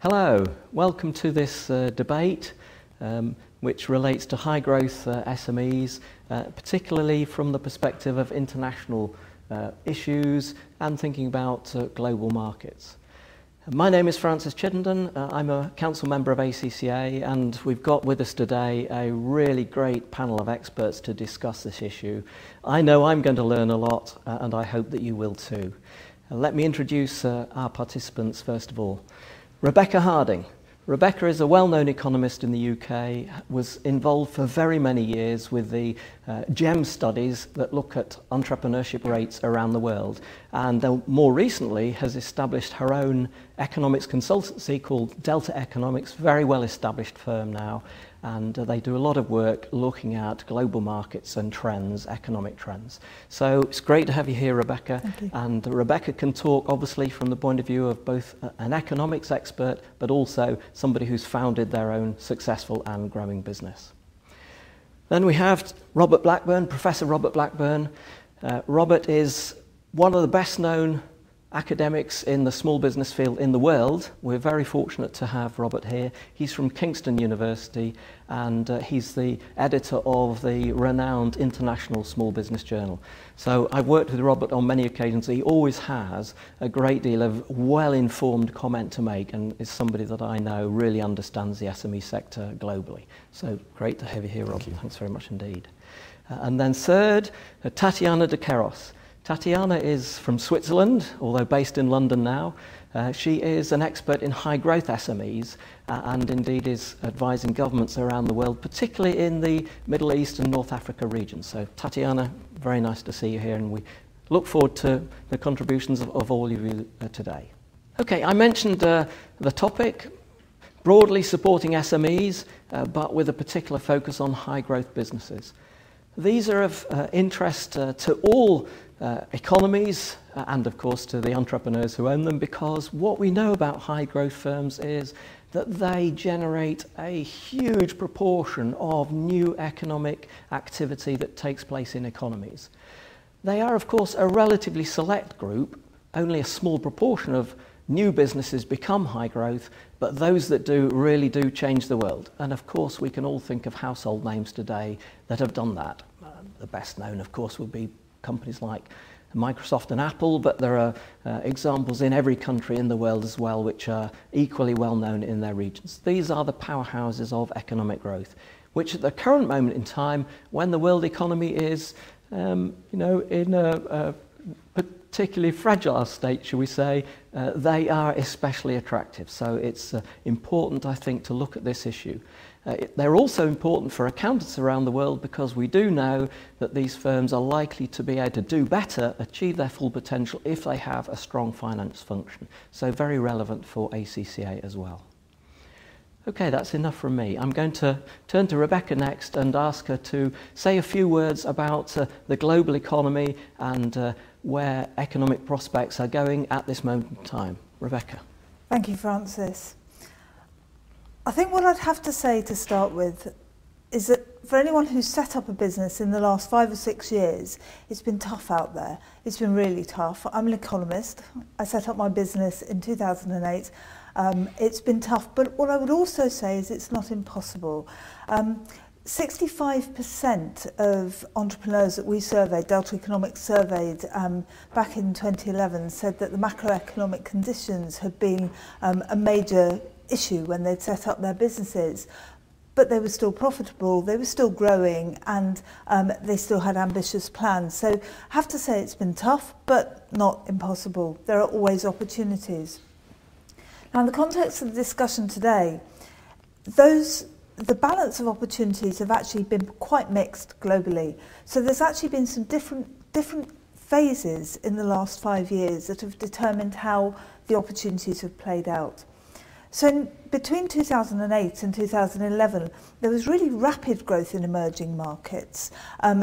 Hello, welcome to this debate which relates to high growth SMEs, particularly from the perspective of international issues and thinking about global markets. My name is Francis Chittenden. I'm a council member of ACCA, and we've got with us today a really great panel of experts to discuss this issue. I know I'm going to learn a lot, and I hope that you will too. Let me introduce our participants first of all. Rebecca Harding. Rebecca is a well-known economist in the UK, was involved for very many years with the GEM studies that look at entrepreneurship rates around the world, and more recently has established her own economics consultancy called Delta Economics, very well established firm now, and they do a lot of work looking at global markets and trends, economic trends. So it's great to have you here, Rebecca. Thank you. And Rebecca can talk obviously from the point of view of both an economics expert but also somebody who's founded their own successful and growing business. Then we have Robert Blackburn, Professor Robert Blackburn. Robert is one of the best known academics in the small business field in the world. We're very fortunate to have Robert here. He's from Kingston University, and he's the editor of the renowned International Small Business Journal. So I've worked with Robert on many occasions. He always has a great deal of well-informed comment to make, and is somebody that I know really understands the SME sector globally. So great to have you here, Robert. Thanks very much indeed. And then third, Tatiana de Queiroz. Tatiana is from Switzerland, although based in London now. She is an expert in high growth SMEs and indeed is advising governments around the world, particularly in the Middle East and North Africa region. So Tatiana, very nice to see you here, and we look forward to the contributions of all of you today. Okay, I mentioned the topic, broadly supporting SMEs, but with a particular focus on high growth businesses. These are of interest to all economies and of course to the entrepreneurs who own them, because what we know about high growth firms is that they generate a huge proportion of new economic activity that takes place in economies. They are of course a relatively select group. Only a small proportion of new businesses become high growth, but those that do really do change the world. And of course we can all think of household names today that have done that. The best known of course would be companies like Microsoft and Apple, but there are examples in every country in the world as well which are equally well known in their regions. These are the powerhouses of economic growth, which at the current moment in time, when the world economy is in a particularly fragile state, shall we say, they are especially attractive. So it's important, I think, to look at this issue. They're also important for accountants around the world, because we do know that these firms are likely to be able to do better, achieve their full potential if they have a strong finance function. So very relevant for ACCA as well. Okay, that's enough from me. I'm going to turn to Rebecca next and ask her to say a few words about the global economy and where economic prospects are going at this moment in time. Rebecca. Thank you, Francis. I think what I'd have to say to start with is that for anyone who's set up a business in the last 5 or 6 years, it's been tough out there. It's been really tough. I'm an economist. I set up my business in 2008. It's been tough, but what I would also say is it's not impossible. 65% of entrepreneurs that we surveyed, Delta Economics surveyed back in 2011, said that the macroeconomic conditions had been a major issue when they'd set up their businesses, but they were still profitable, they were still growing, and they still had ambitious plans. So I have to say it's been tough, but not impossible. There are always opportunities. Now, in the context of the discussion today, the balance of opportunities have actually been quite mixed globally. So there's actually been some different phases in the last 5 years that have determined how the opportunities have played out. So between 2008 and 2011, there was really rapid growth in emerging markets.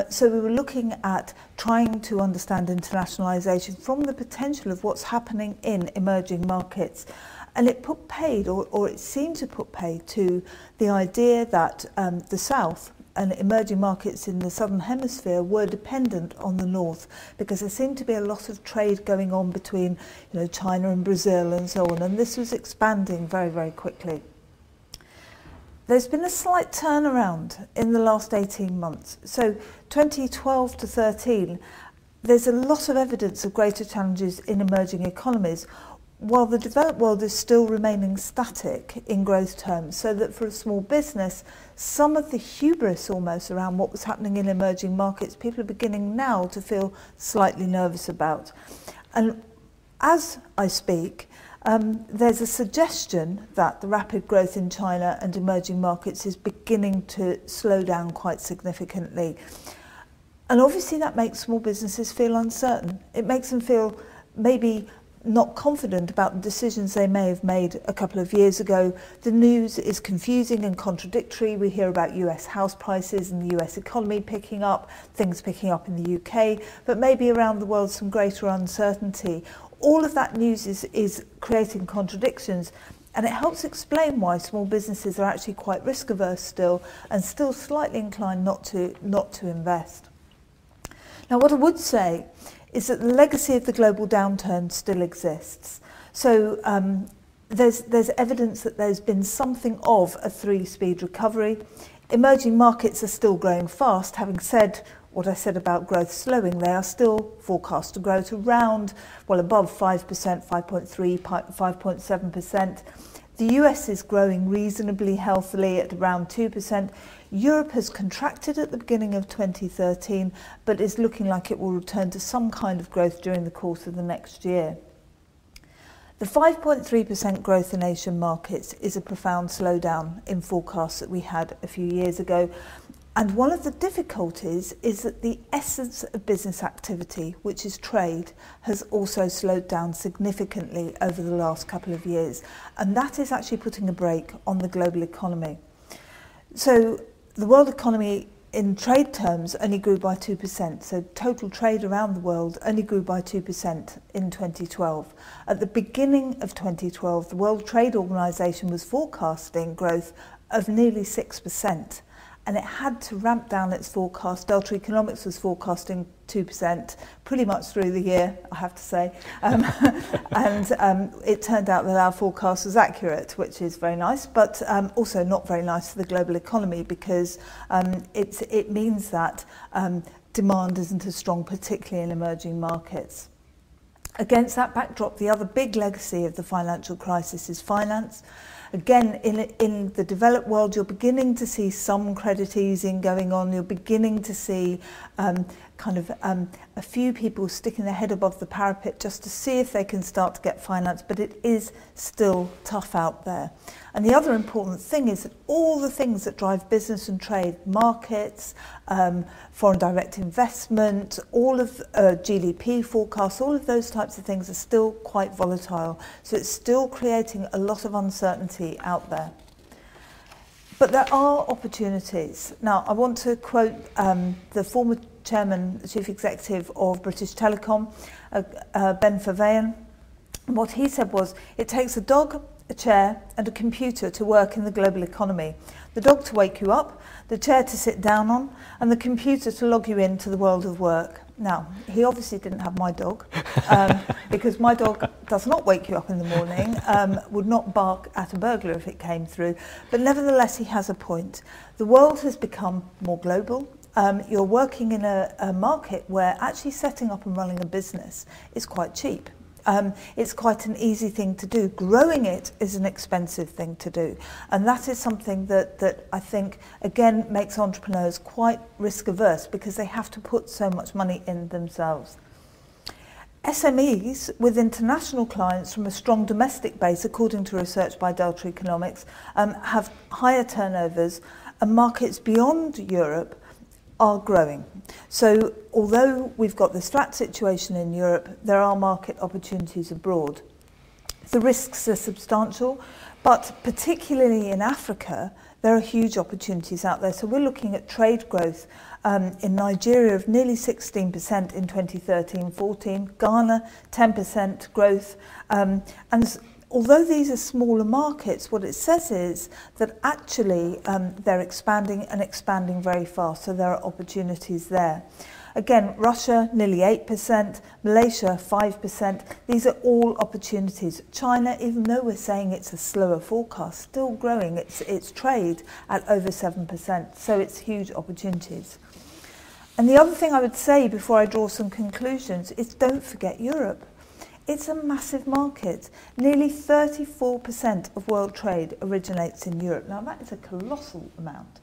So we were looking at trying to understand internationalisation from the potential of what's happening in emerging markets. And it put paid, or it seemed to put paid to the idea that the South, and emerging markets in the southern hemisphere were dependent on the north, because there seemed to be a lot of trade going on between, China and Brazil and so on, and this was expanding very, very quickly. There's been a slight turnaround in the last 18 months. So 2012 to 13, there's a lot of evidence of greater challenges in emerging economies, while the developed world is still remaining static in growth terms, so that for a small business, some of the hubris almost around what was happening in emerging markets, people are beginning now to feel slightly nervous about. And as I speak, there's a suggestion that the rapid growth in China and emerging markets is beginning to slow down quite significantly. And obviously that makes small businesses feel uncertain. It makes them feel maybe not confident about the decisions they may have made a couple of years ago. The news is confusing and contradictory. We hear about US house prices and the US economy picking up, things picking up in the UK, but maybe around the world some greater uncertainty. All of that news is creating contradictions, and it helps explain why small businesses are actually quite risk averse still, and still slightly inclined not to invest. Now, what I would say is that the legacy of the global downturn still exists. So there's evidence that there's been something of a three-speed recovery. Emerging markets are still growing fast. Having said what I said about growth slowing, they are still forecast to grow to around, above 5%, 5.3%, 5.7%. The US is growing reasonably healthily at around 2%. Europe has contracted at the beginning of 2013, but is looking like it will return to some kind of growth during the course of the next year. The 5.3% growth in Asian markets is a profound slowdown in forecasts that we had a few years ago. And one of the difficulties is that the essence of business activity, which is trade, has also slowed down significantly over the last couple of years. And that is actually putting a brake on the global economy. So the world economy in trade terms only grew by 2%. So total trade around the world only grew by 2% in 2012. At the beginning of 2012, the World Trade Organization was forecasting growth of nearly 6%. And it had to ramp down its forecast. Delta Economics was forecasting 2% pretty much through the year, I have to say. It turned out that our forecast was accurate, which is very nice, but also not very nice for the global economy, because it means that demand isn't as strong, particularly in emerging markets. Against that backdrop, the other big legacy of the financial crisis is finance. Again, in the developed world, you're beginning to see some credit easing going on. You're beginning to see a few people sticking their head above the parapet just to see if they can start to get finance, but it is still tough out there. And the other important thing is that all the things that drive business and trade, markets, foreign direct investment, all of GDP forecasts, all of those types of things are still quite volatile. So it's still creating a lot of uncertainty out there. But there are opportunities. Now, I want to quote the former chairman, chief executive of British Telecom, Ben Verweyen. What he said was, it takes a dog, a chair and a computer to work in the global economy. The dog to wake you up, the chair to sit down on, and the computer to log you into the world of work. Now, he obviously didn't have my dog, because my dog does not wake you up in the morning, would not bark at a burglar if it came through, but nevertheless he has a point. The world has become more global. You're working in a market where actually setting up and running a business is quite cheap. It's quite an easy thing to do. Growing it is an expensive thing to do. And that is something that I think, again, makes entrepreneurs quite risk averse, because they have to put so much money in themselves. SMEs with international clients from a strong domestic base, according to research by Delta Economics, have higher turnovers, and markets beyond Europe are growing. So although we've got this flat situation in Europe, there are market opportunities abroad. The risks are substantial, but particularly in Africa, there are huge opportunities out there. So we're looking at trade growth in Nigeria of nearly 16% in 2013-14, Ghana 10% growth, and although these are smaller markets, what it says is that actually they're expanding and expanding very fast, so there are opportunities there. Again, Russia, nearly 8%, Malaysia, 5%. These are all opportunities. China, even though we're saying it's a slower forecast, still growing its trade at over 7%, so it's huge opportunities. And the other thing I would say before I draw some conclusions is don't forget Europe. It's a massive market. Nearly 34% of world trade originates in Europe. Now, that is a colossal amount.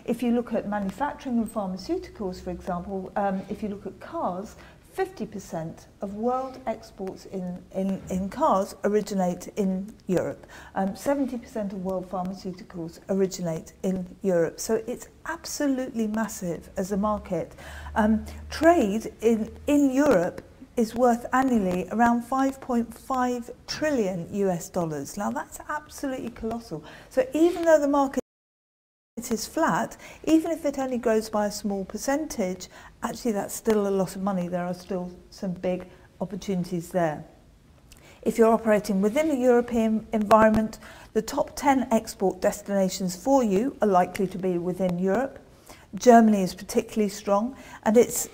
If you look at manufacturing and pharmaceuticals, for example, if you look at cars, 50% of world exports in cars originate in Europe. 70% of world pharmaceuticals originate in Europe. So it's absolutely massive as a market. Trade in Europe is worth annually around 5.5 trillion US dollars. Now that's absolutely colossal. So even though the market is flat, even if it only grows by a small percentage, actually that's still a lot of money. There are still some big opportunities there. If you're operating within a European environment, the top 10 export destinations for you are likely to be within Europe. Germany is particularly strong, and it's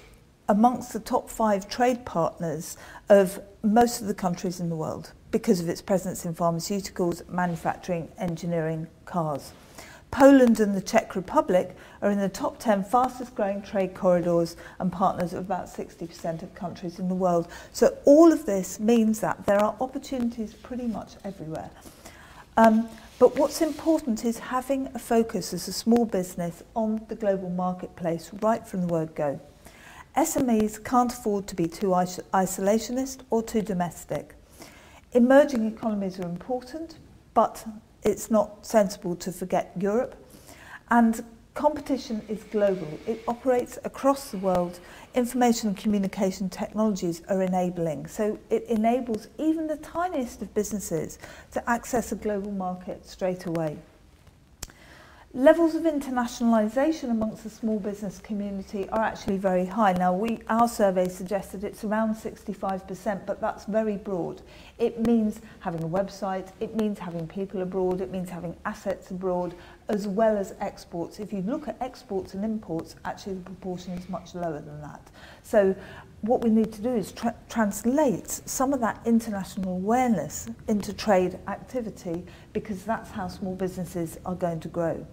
amongst the top 5 trade partners of most of the countries in the world because of its presence in pharmaceuticals, manufacturing, engineering, cars. Poland and the Czech Republic are in the top 10 fastest growing trade corridors and partners of about 60% of countries in the world. So all of this means that there are opportunities pretty much everywhere. But what's important is having a focus as a small business on the global marketplace right from the word go. SMEs can't afford to be too isolationist or too domestic. Emerging economies are important, but it's not sensible to forget Europe. And competition is global. It operates across the world. Information and communication technologies are enabling. So it enables even the tiniest of businesses to access a global market straight away. Levels of internationalisation amongst the small business community are actually very high. Now, our survey suggested it's around 65%, but that's very broad. It means having a website, it means having people abroad, it means having assets abroad, as well as exports. If you look at exports and imports, actually the proportion is much lower than that. So what we need to do is translate some of that international awareness into trade activity, because that's how small businesses are going to grow.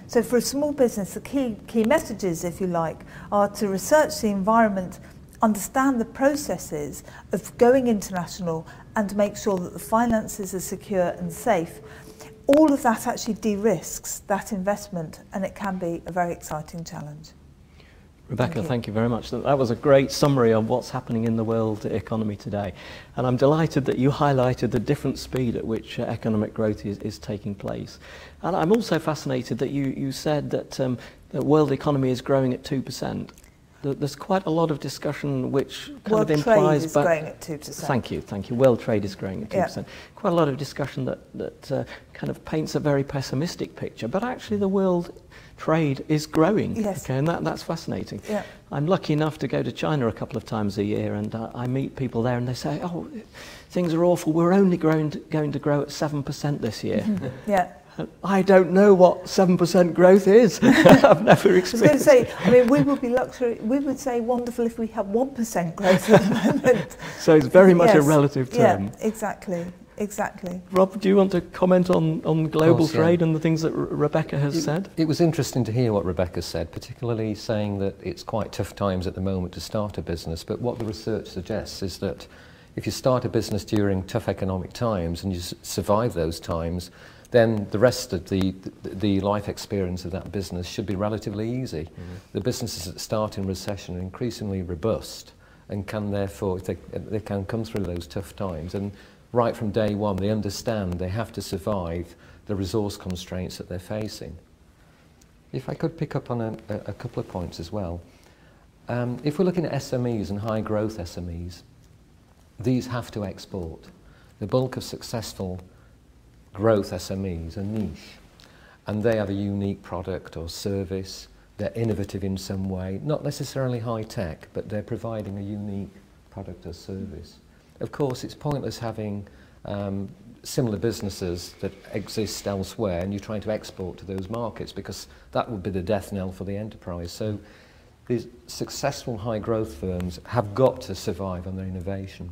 So for a small business, the key messages, if you like, are to research the environment, understand the processes of going international, and make sure that the finances are secure and safe. All of that actually de-risks that investment, and it can be a very exciting challenge. Rebecca, thank you very much. That was a great summary of what's happening in the world economy today. And I'm delighted that you highlighted the different speed at which economic growth is taking place. And I'm also fascinated that you said that the world economy is growing at 2%. There's quite a lot of discussion which kind of implies... World trade is growing at 2%. Thank you. World trade is growing at 2%. Yeah. Quite a lot of discussion that kind of paints a very pessimistic picture, but actually the world trade is growing. Yes. Okay, and that's fascinating. Yeah. I'm lucky enough to go to China a couple of times a year, and I meet people there and they say, oh, things are awful, we're only going to grow at 7% this year. Yeah. I don't know what 7% growth is. I've never experienced it. I was going to say, I mean, we would say wonderful if we had 1% growth at the moment. So it's very much a relative term. Yeah, exactly. Rob, do you want to comment on global trade and the things that Rebecca has said? It was interesting to hear what Rebecca said, particularly saying that it's quite tough times at the moment to start a business. But what the research suggests is that if you start a business during tough economic times and you survive those times, then the rest of the life experience of that business should be relatively easy. Mm-hmm. The businesses that start in recession are increasingly robust and can therefore, they can come through those tough times. And right from day one, they understand they have to survive the resource constraints that they're facing. If I could pick up on a couple of points as well. If we're looking at SMEs and high growth SMEs, these have to export. The bulk of successful growth SMEs are niche, and they have a unique product or service. They're innovative in some way, not necessarily high tech, but they're providing a unique product or service. Of course, it's pointless having similar businesses that exist elsewhere, and you're trying to export to those markets, because that would be the death knell for the enterprise. So these successful high growth firms have got to survive on their innovation.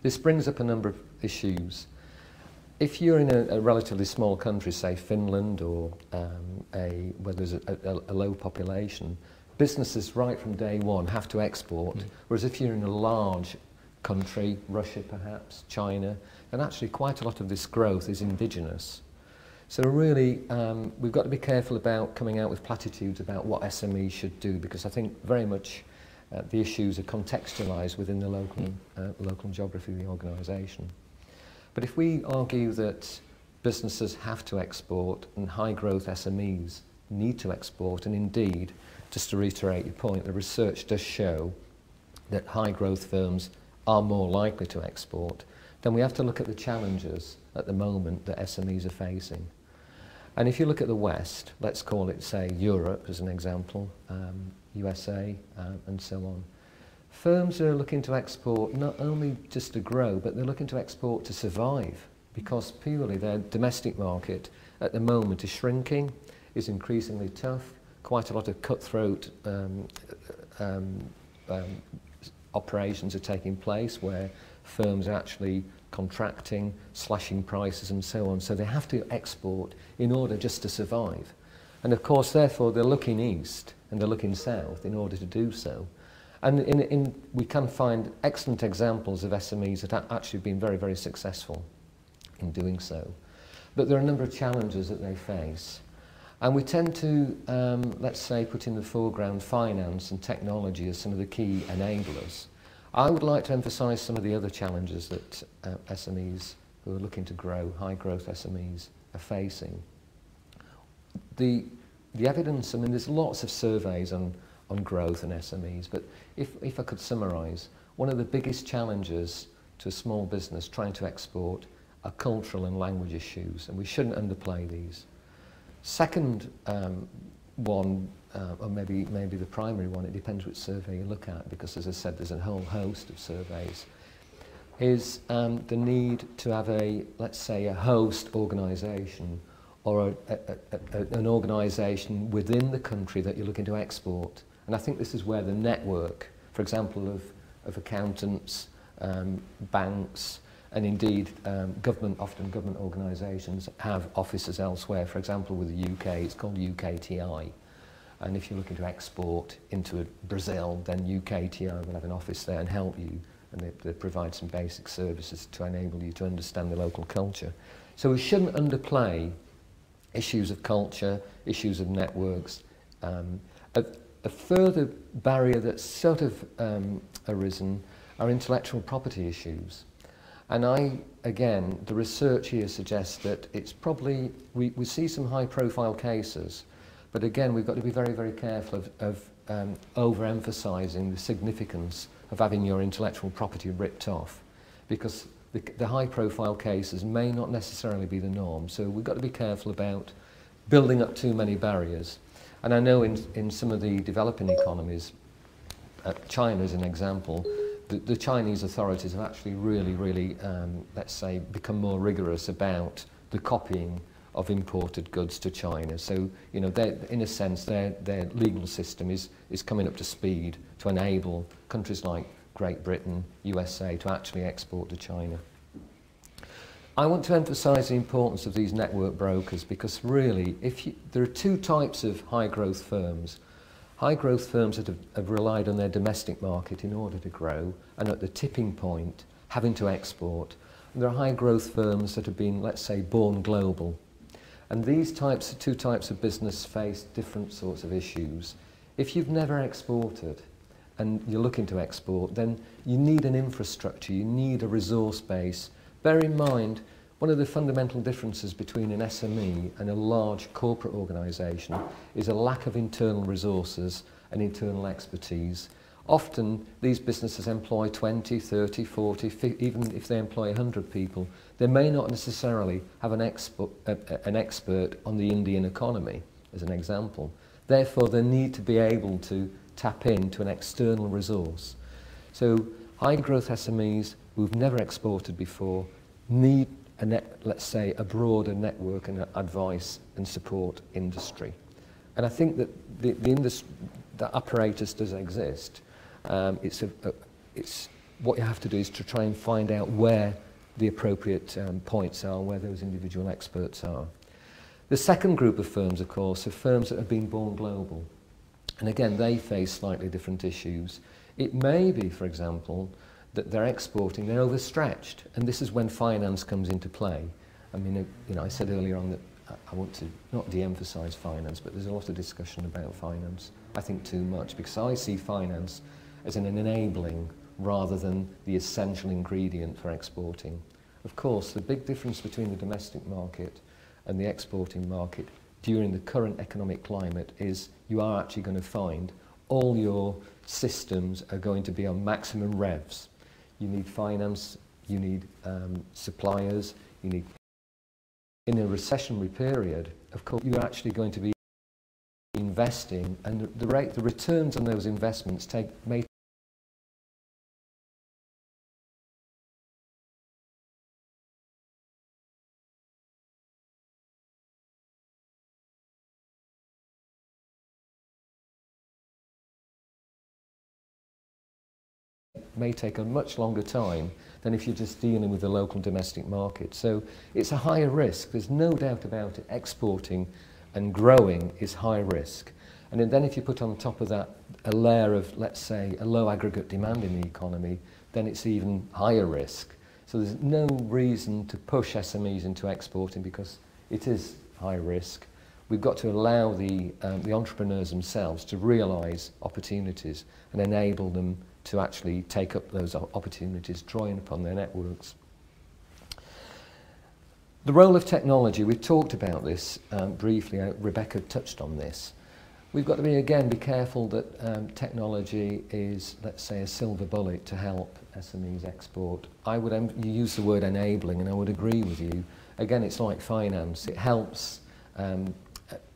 This brings up a number of issues. If you're in a relatively small country, say Finland, or where there's a low population, businesses right from day one have to export, whereas if you're in a large country, Russia perhaps, China, then actually quite a lot of this growth is indigenous. So really, we've got to be careful about coming out with platitudes about what SMEs should do, because I think very much the issues are contextualised within the local geography of the organisation. But if we argue that businesses have to export and high growth SMEs need to export, and indeed, just to reiterate your point, the research does show that high growth firms are more likely to export, then we have to look at the challenges at the moment that SMEs are facing. And if you look at the West, let's call it, say, Europe as an example, USA, and so on, firms are looking to export not only just to grow, but they're looking to export to survive, because purely their domestic market at the moment is shrinking, is increasingly tough. Quite a lot of cutthroat operations are taking place where firms are actually contracting, slashing prices and so on. So they have to export in order just to survive. And of course, therefore, they're looking east and they're looking south in order to do so. And we can find excellent examples of SMEs that have actually been very, very successful in doing so. But there are a number of challenges that they face. And we tend to, let's say, put in the foreground finance and technology as some of the key enablers. I would like to emphasise some of the other challenges that SMEs who are looking to grow, high growth SMEs, are facing. The evidence, I mean, there's lots of surveys on growth and SMEs, but if I could summarise, one of the biggest challenges to a small business trying to export are cultural and language issues, and we shouldn't underplay these. Second one, or maybe the primary one, it depends which survey you look at, because as I said, there's a whole host of surveys, is the need to have let's say, a host organisation, or an organisation within the country that you're looking to export. And I think this is where the network, for example, of accountants, banks, and indeed often government organisations have offices elsewhere. For example, with the UK, it's called UKTI. And if you're looking to export into Brazil, then UKTI will have an office there and help you, and they provide some basic services to enable you to understand the local culture. So we shouldn't underplay issues of culture, issues of networks. A further barrier that's sort of arisen are intellectual property issues. And again, the research here suggests that it's probably, we see some high profile cases, but again, we've got to be very, very careful of overemphasising the significance of having your intellectual property ripped off, because the high profile cases may not necessarily be the norm. So we've got to be careful about building up too many barriers. And I know in some of the developing economies, China as an example, the Chinese authorities have actually really, let's say, become more rigorous about the copying of imported goods to China. So, you know, in a sense, their legal system is coming up to speed to enable countries like Great Britain, USA, to actually export to China. I want to emphasise the importance of these network brokers, because really, there are two types of high growth firms. High growth firms that have relied on their domestic market in order to grow, and at the tipping point, having to export. And there are high growth firms that have been, let's say, born global. And these two types of business face different sorts of issues. If you've never exported and you're looking to export, then you need an infrastructure, you need a resource base. Bear in mind, one of the fundamental differences between an SME and a large corporate organisation is a lack of internal resources and internal expertise. Often these businesses employ 20, 30, 40, 50, even if they employ 100 people, they may not necessarily have an expert on the Indian economy, as an example. Therefore, they need to be able to tap into an external resource. So high growth SMEs who've never exported before need, let's say, a broader network and advice and support industry. And I think that the apparatus does exist. It's what you have to do is to try and find out where the appropriate points are, where those individual experts are. The second group of firms, of course, are firms that have been born global. And again, they face slightly different issues. It may be, for example, that they're exporting, they're overstretched, and this is when finance comes into play. I mean, you know, I said earlier on that I want to not de-emphasise finance, but there's a lot of discussion about finance. I think too much, because I see finance as an enabling rather than the essential ingredient for exporting. Of course, the big difference between the domestic market and the exporting market during the current economic climate is you are actually going to find all your systems are going to be on maximum revs. You need finance, you need suppliers, you need... In a recessionary period, of course, you're actually going to be investing, and the returns on those investments may take a much longer time than if you're just dealing with the local domestic market. So it's a higher risk. There's no doubt about it. Exporting and growing is high risk. And then if you put on top of that a layer of, let's say, a low aggregate demand in the economy, then it's even higher risk. So there's no reason to push SMEs into exporting because it is high risk. We've got to allow the entrepreneurs themselves to realise opportunities and enable them to actually take up those opportunities, drawing upon their networks. The role of technology, we've talked about this briefly, Rebecca touched on this. We've got to be careful that technology is, let's say, a silver bullet to help SMEs export. You use the word enabling, and I would agree with you. Again, it's like finance. It helps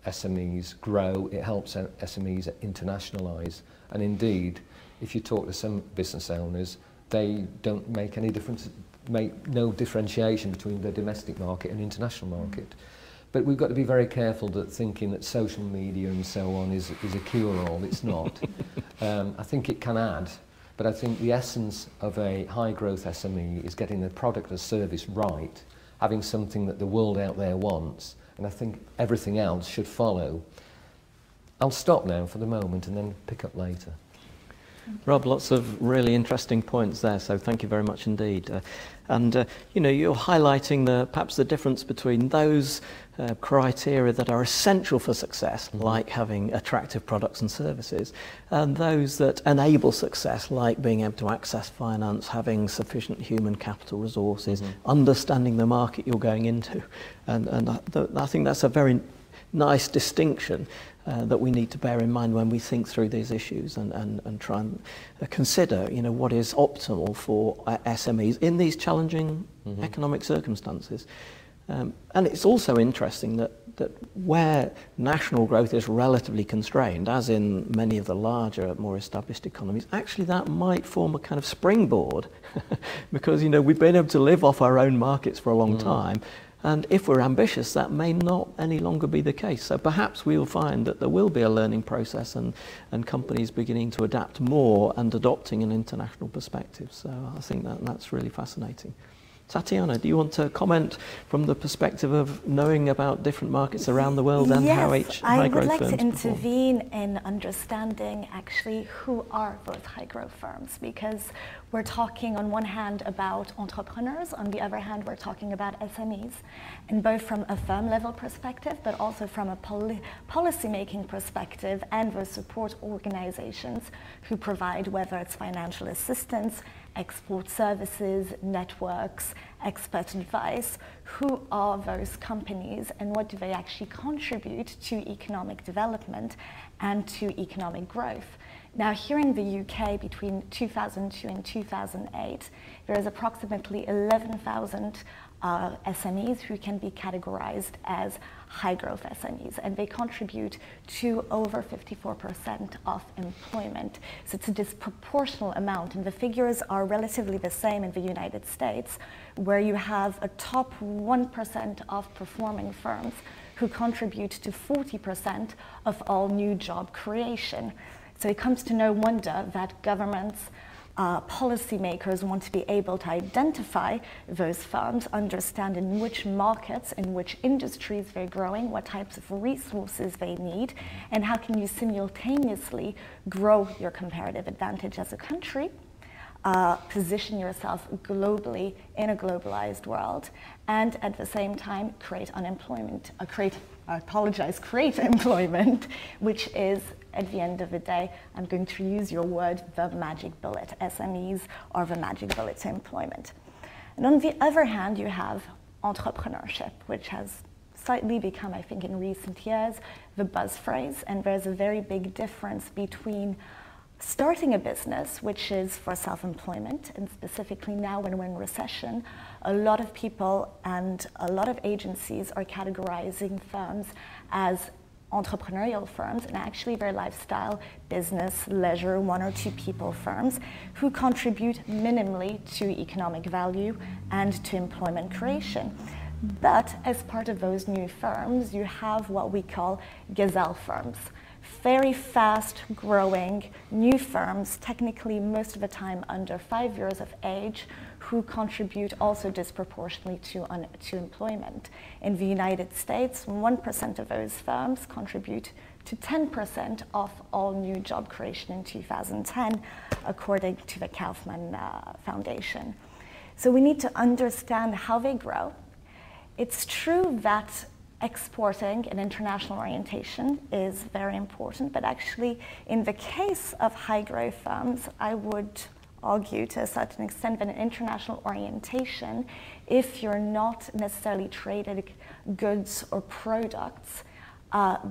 SMEs grow, it helps SMEs internationalise, and indeed, if you talk to some business owners, they don't make any difference, make no differentiation between the domestic market and international market. But we've got to be very careful that thinking that social media and so on is a cure-all. It's not. I think it can add, but I think the essence of a high-growth SME is getting the product or service right, having something that the world out there wants, and I think everything else should follow. I'll stop now for the moment and then pick up later. Rob, lots of really interesting points there, so thank you very much indeed. You know, you're highlighting perhaps the difference between those criteria that are essential for success, like having attractive products and services, and those that enable success, like being able to access finance, having sufficient human capital resources, understanding the market you're going into. And I think that's a very nice distinction that we need to bear in mind when we think through these issues and try and consider, you know, what is optimal for SMEs in these challenging economic circumstances. And it's also interesting that where national growth is relatively constrained, as in many of the larger, more established economies, actually that might form a kind of springboard because, you know, we've been able to live off our own markets for a long time. And if we're ambitious, that may not any longer be the case. So perhaps we'll find that there will be a learning process and companies beginning to adapt more and adopting an international perspective. So I think that's really fascinating. Tatiana, do you want to comment from the perspective of knowing about different markets around the world and how each high-growth firms perform? I would like to intervene in understanding actually who are those high-growth firms, because we're talking on one hand about entrepreneurs, on the other hand we're talking about SMEs, and both from a firm level perspective but also from a policy-making perspective and the support organizations who provide, whether it's financial assistance, export services, networks, expert advice. Who are those companies and what do they actually contribute to economic development and to economic growth? Now, here in the UK, between 2002 and 2008, there is approximately 11,000 SMEs who can be categorized as high-growth SMEs, and they contribute to over 54% of employment. So it's a disproportional amount, and the figures are relatively the same in the United States, where you have a top 1% of performing firms who contribute to 40% of all new job creation. So it comes to no wonder that governments, policymakers want to be able to identify those firms, understand in which markets, in which industries they're growing, what types of resources they need, and how can you simultaneously grow your comparative advantage as a country, position yourself globally in a globalized world, and at the same time create employment, which is, at the end of the day, I'm going to use your word, the magic bullet. SMEs are the magic bullet to employment. And on the other hand, you have entrepreneurship, which has slightly become, I think, in recent years, the buzz phrase. And there's a very big difference between starting a business, which is for self-employment, and specifically now when we're in recession, a lot of people and a lot of agencies are categorizing firms as entrepreneurial firms, and actually they're lifestyle, business, leisure, one or two people firms who contribute minimally to economic value and to employment creation. But as part of those new firms, you have what we call gazelle firms. Very fast growing new firms, technically most of the time under 5 years of age, who contribute also disproportionately to employment. In the United States, 1% of those firms contribute to 10% of all new job creation in 2010, according to the Kaufman Foundation. So we need to understand how they grow. It's true that exporting and international orientation is very important, but actually in the case of high growth firms, I would argue to a certain extent that an international orientation, if you're not necessarily traded goods or products,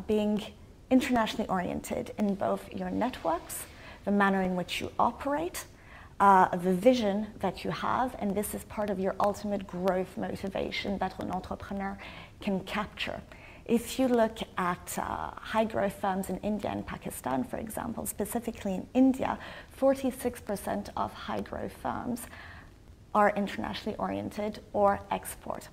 being internationally oriented in both your networks, the manner in which you operate, the vision that you have, and this is part of your ultimate growth motivation that an entrepreneur can capture. If you look at high growth firms in India and Pakistan, for example, specifically in India, 46% of high growth firms are internationally oriented or export.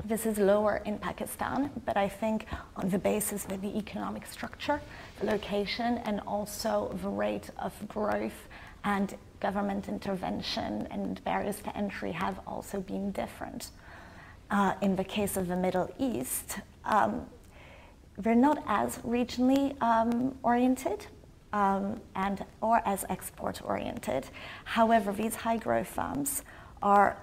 This is lower in Pakistan, but I think on the basis of the economic structure, the location, and also the rate of growth and government intervention and barriers to entry have also been different. In the case of the Middle East, they're not as regionally oriented or as export oriented. However, these high growth firms are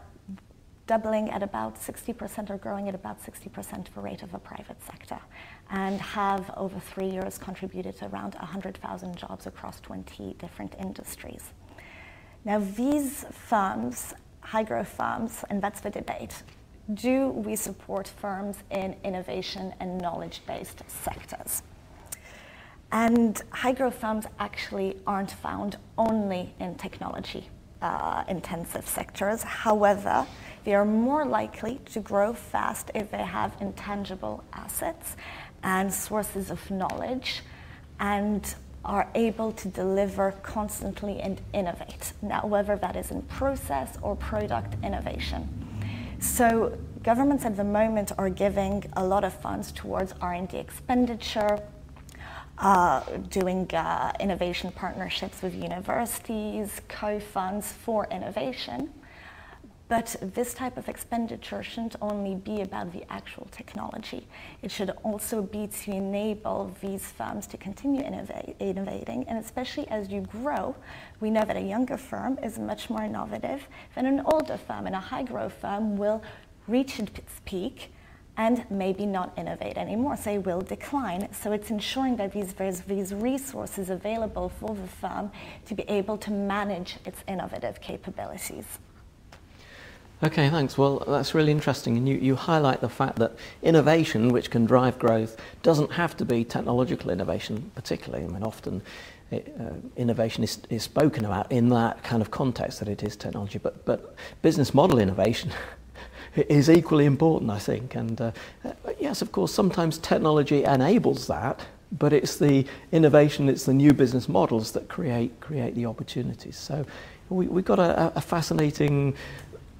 doubling at about 60% or growing at about 60% the rate of the private sector, and have over 3 years contributed to around 100,000 jobs across 20 different industries. Now these firms, high growth firms, and that's the debate, do we support firms in innovation and knowledge-based sectors? And high growth firms actually aren't found only in technology intensive sectors. However, they are more likely to grow fast if they have intangible assets and sources of knowledge and are able to deliver constantly and innovate. Now, whether that is in process or product innovation. So governments at the moment are giving a lot of funds towards R&D expenditure, doing innovation partnerships with universities, co-funds for innovation. But this type of expenditure shouldn't only be about the actual technology. It should also be to enable these firms to continue innovating, and especially as you grow, we know that a younger firm is much more innovative than an older firm, and a high growth firm will reach its peak and maybe not innovate anymore, so it will decline. So it's ensuring that there's these resources available for the firm to be able to manage its innovative capabilities. Okay, thanks. Well, that's really interesting. And you highlight the fact that innovation, which can drive growth, doesn't have to be technological innovation particularly. I mean, often innovation is spoken about in that kind of context that it is technology, but business model innovation is equally important, I think. And yes, of course, sometimes technology enables that, but it's the innovation, it's the new business models that create the opportunities. So we've got a fascinating,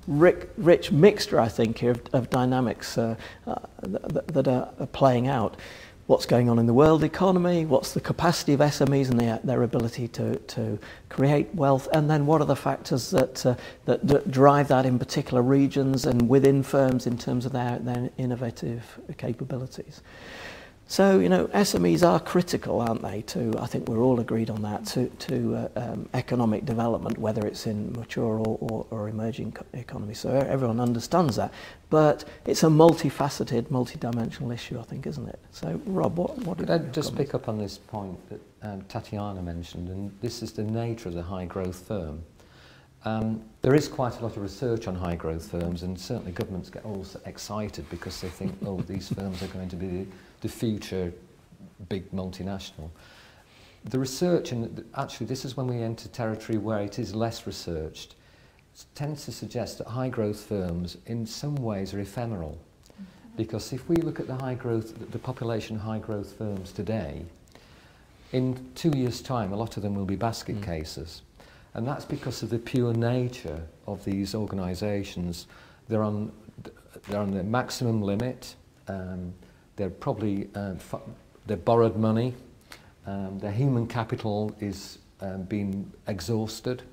rich mixture, I think, here of dynamics that are playing out. What's going on in the world economy, what's the capacity of SMEs and their ability to create wealth, and then what are the factors that drive that in particular regions and within firms in terms of their innovative capabilities. So, you know, SMEs are critical, aren't they, to, I think we're all agreed on that, to economic development, whether it's in mature or emerging economies. So everyone understands that. But it's a multifaceted, multidimensional issue, I think, isn't it? So, Rob, what Could I just pick up on this point that Tatiana mentioned, and this is the nature of the high-growth firm. There is quite a lot of research on high-growth firms, and certainly governments get all excited because they think, oh, these firms are going to be the future big multinational. The research, and actually this is when we enter territory where it is less researched, tends to suggest that high-growth firms in some ways are ephemeral. Because if we look at the population of high-growth firms today, in 2 years' time, a lot of them will be basket cases. And that's because of the pure nature of these organisations. They're on the maximum limit. They're probably they're borrowed money. Their human capital is being exhausted,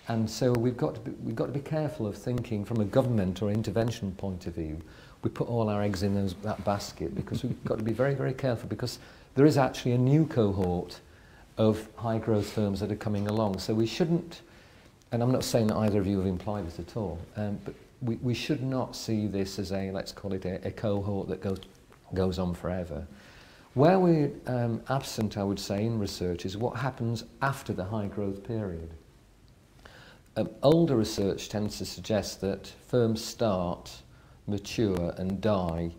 and so we've got to be careful of thinking from a government or intervention point of view. We put all our eggs in that basket, because we've got to be very, very careful, because there is actually a new cohort of high growth firms that are coming along. So we shouldn't, and I'm not saying that either of you have implied this at all, but we should not see this as let's call it a cohort that goes on forever. Where we're absent, I would say, in research is what happens after the high growth period. Older research tends to suggest that firms start, mature and die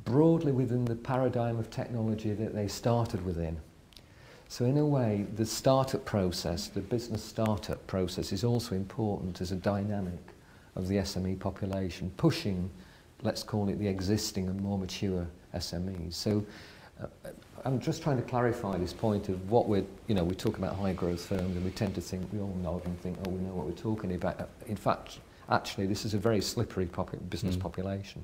broadly within the paradigm of technology that they started within. So in a way, the startup process, the business startup process, is also important as a dynamic of the SME population, pushing, let's call it, the existing and more mature SMEs. So I'm just trying to clarify this point of what we talk about high growth firms, and we tend to think, we all nod and think, oh, we know what we're talking about. In fact, actually, this is a very slippery business population.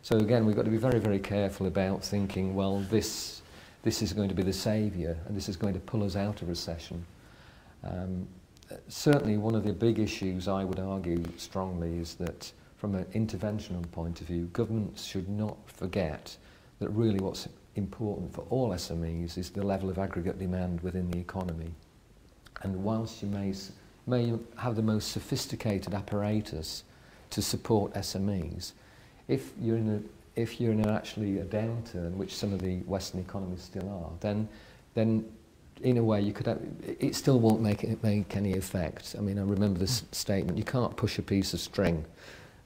So again, we've got to be very, very careful about thinking, well, this is going to be the saviour, and this is going to pull us out of recession. Certainly, one of the big issues I would argue strongly is that from an interventional point of view, governments should not forget that really what's important for all SMEs is the level of aggregate demand within the economy. And whilst you may have the most sophisticated apparatus to support SMEs, if you're in actually a downturn, which some of the Western economies still are, then in a way it still won't make any effect. I mean, I remember this statement: you can't push a piece of string.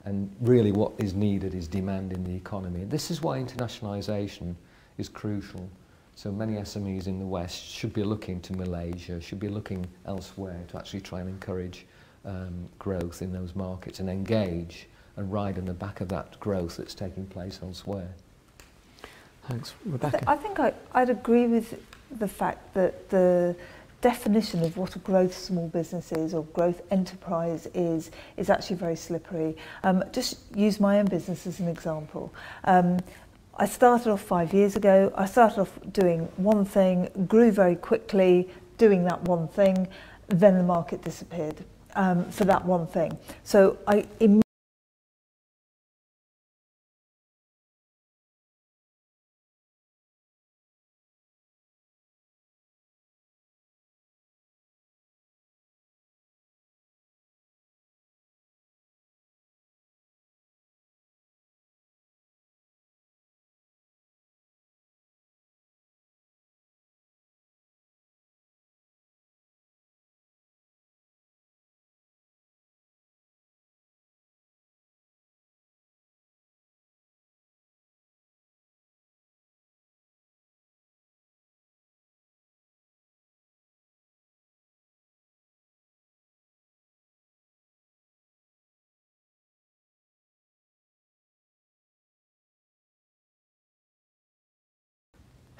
And really what is needed is demand in the economy. And this is why internationalisation is crucial. So many SMEs in the West should be looking to Malaysia, should be looking elsewhere to actually try and encourage growth in those markets and engage and ride on the back of that growth that's taking place elsewhere. Thanks. Rebecca? I think I'd agree with the fact that the definition of what a growth small business is or growth enterprise is actually very slippery. Just use my own business as an example. I started off 5 years ago. I started off doing one thing, grew very quickly doing that one thing, then the market disappeared for that one thing. So I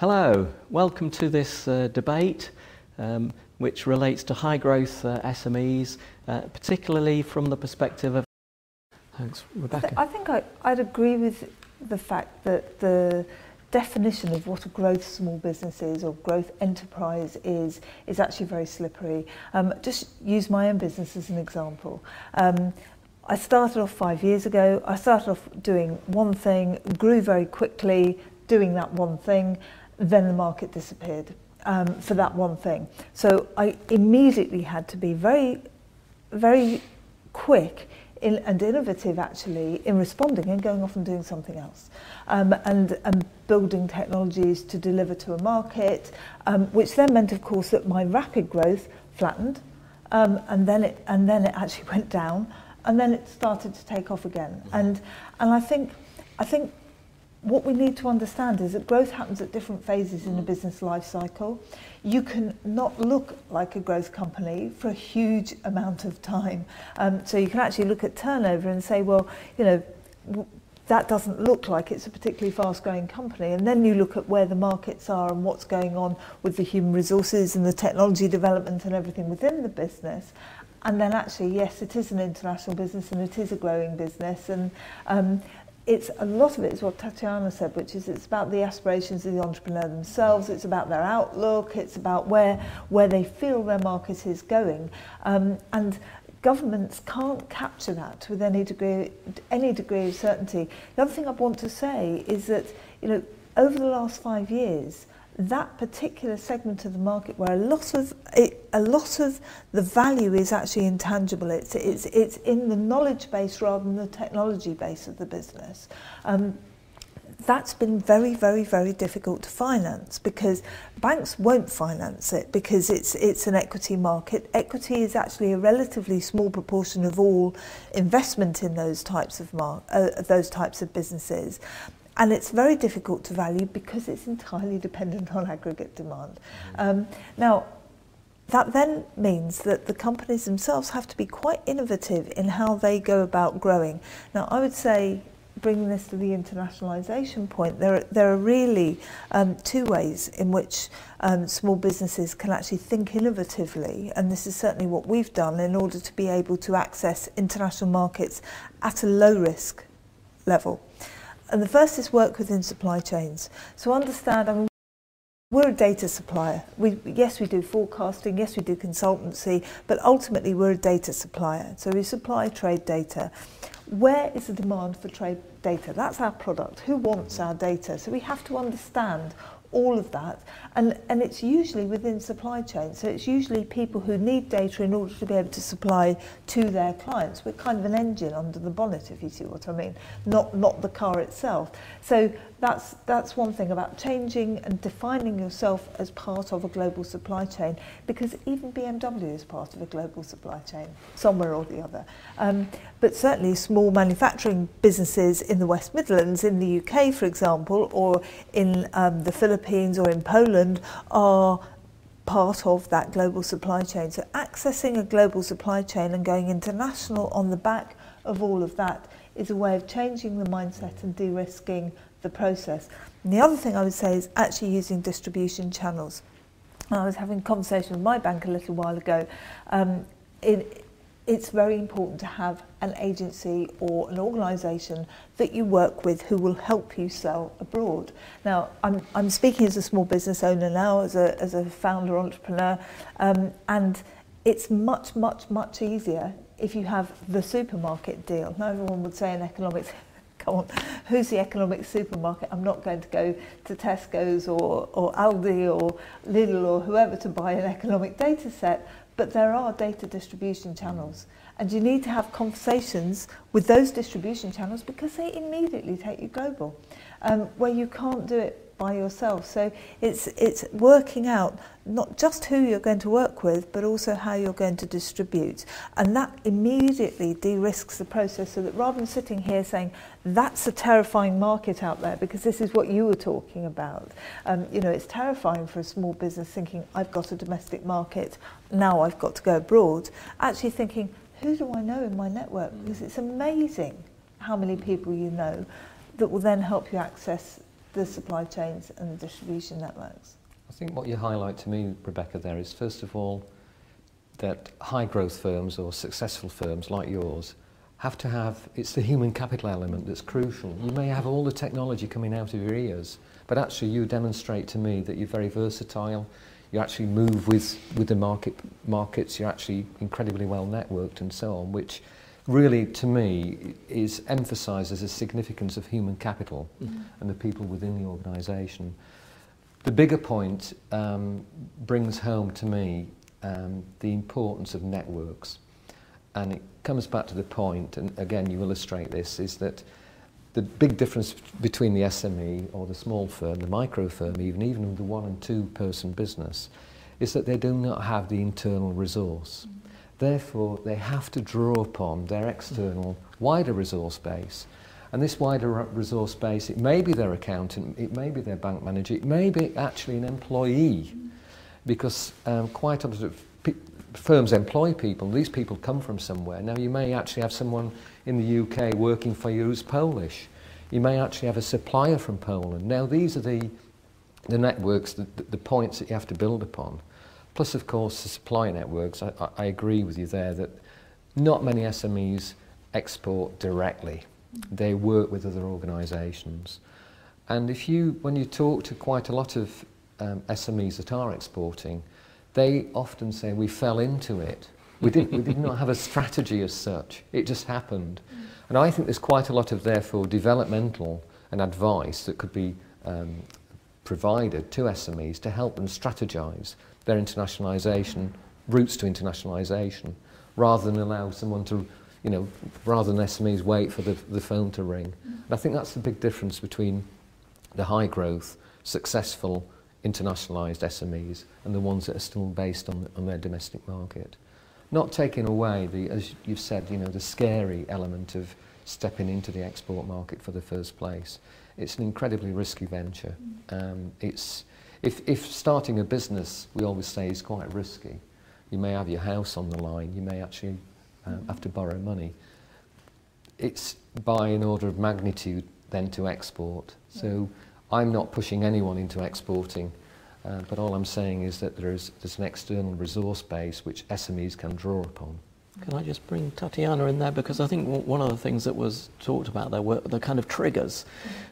Hello, welcome to this debate which relates to high growth SMEs, particularly from the perspective of... Thanks, Rebecca. I think I'd agree with the fact that the definition of what a growth small business is or growth enterprise is actually very slippery. Just use my own business as an example. I started off 5 years ago. I started off doing one thing, grew very quickly doing that one thing, then the market disappeared for that one thing. So I immediately had to be very, very quick and innovative actually in responding and going off and doing something else, and building technologies to deliver to a market, which then meant, of course, that my rapid growth flattened, and then it actually went down, and then it started to take off again. And I think what we need to understand is that growth happens at different phases in a business life cycle. You can not look like a growth company for a huge amount of time. So you can actually look at turnover and say, well, you know, that doesn't look like it's a particularly fast-growing company. And then you look at where the markets are and what's going on with the human resources and the technology development and everything within the business. And then actually, yes, it is an international business and it is a growing business. And it's a lot of it is what Tatiana said, which is it's about the aspirations of the entrepreneur themselves, it's about their outlook, it's about where they feel their market is going. And governments can't capture that with any degree of certainty. The other thing I want to say is that, you know, over the last 5 years, that particular segment of the market where a lot of the value is actually intangible. It's in the knowledge base rather than the technology base of the business. That's been very, very, very difficult to finance because banks won't finance it because it's an equity market. Equity is actually a relatively small proportion of all investment in those types of businesses. And it's very difficult to value because it's entirely dependent on aggregate demand. Now, that then means that the companies themselves have to be quite innovative in how they go about growing. Now, I would say, bringing this to the internationalisation point, there are really two ways in which small businesses can actually think innovatively, and this is certainly what we've done in order to be able to access international markets at a low risk level. And the first is work within supply chains. So understand, I mean, we're a data supplier. Yes, we do forecasting, yes, we do consultancy, but ultimately we're a data supplier. So we supply trade data. Where is the demand for trade data? That's our product. Who wants our data? So we have to understand all of that. And it's usually within supply chain. So it's usually people who need data in order to be able to supply to their clients. We're kind of an engine under the bonnet, if you see what I mean, not the car itself. So that's one thing about changing and defining yourself as part of a global supply chain, because even BMW is part of a global supply chain, somewhere or the other. But certainly small manufacturing businesses in the West Midlands, in the UK, for example, or in the Philippines or in Poland are part of that global supply chain. So accessing a global supply chain and going international on the back of all of that is a way of changing the mindset and de-risking the process. And the other thing I would say is actually using distribution channels. I was having a conversation with my bank a little while ago. It's very important to have an agency or an organisation that you work with who will help you sell abroad. Now, I'm speaking as a small business owner now, as a founder entrepreneur, and it's much, much, much easier if you have the supermarket deal. Now, everyone would say in economics, come on, who's the economic supermarket? I'm not going to go to Tesco's or Aldi or Lidl or whoever to buy an economic data set. But there are data distribution channels, and you need to have conversations with those distribution channels because they immediately take you global, where you can't do it by yourself. So it's working out not just who you're going to work with, but also how you're going to distribute. And that immediately de-risks the process, so that rather than sitting here saying, that's a terrifying market out there, because this is what you were talking about. You know, it's terrifying for a small business thinking, I've got a domestic market, now I've got to go abroad. Actually thinking, who do I know in my network? Because it's amazing how many people you know that will then help you access the supply chains and the distribution networks. I think what you highlight to me, Rebecca, there is, first of all, that high growth firms or successful firms like yours have to have, it's the human capital element that's crucial. You may have all the technology coming out of your ears, but actually you demonstrate to me that you're very versatile, you actually move with the markets, you're actually incredibly well networked and so on, which really, to me, emphasises the significance of human capital and the people within the organisation. The bigger point brings home to me the importance of networks. And it comes back to the point, and again you illustrate this, is that the big difference between the SME or the small firm, the micro firm even the 1 and 2 person business, is that they do not have the internal resource. Therefore, they have to draw upon their external, wider resource base. And this wider resource base, it may be their accountant, it may be their bank manager, it may be actually an employee, because quite a lot of firms employ people. These people come from somewhere. Now, you may actually have someone in the UK working for you who's Polish. You may actually have a supplier from Poland. Now, these are the networks, the points that you have to build upon. Plus, of course, the supply networks. I agree with you there that not many SMEs export directly. They work with other organisations. And when you talk to quite a lot of SMEs that are exporting, they often say, we fell into it. We did not have a strategy as such. It just happened. And I think there's quite a lot of, therefore, developmental and advice that could be provided to SMEs to help them strategise their internationalisation, routes to internationalisation, rather than allow someone to, rather than SMEs wait for the phone to ring. And I think that's the big difference between the high growth, successful, internationalised SMEs and the ones that are still based on their domestic market. Not taking away as you've said, the scary element of stepping into the export market for the first place. It's an incredibly risky venture. If starting a business, we always say, is quite risky. You may have your house on the line, you may actually have to borrow money. It's by an order of magnitude then to export. So I'm not pushing anyone into exporting, but all I'm saying is that there's an external resource base which SMEs can draw upon. Can I just bring Tatiana in there? Because I think one of the things that was talked about there were the kind of triggers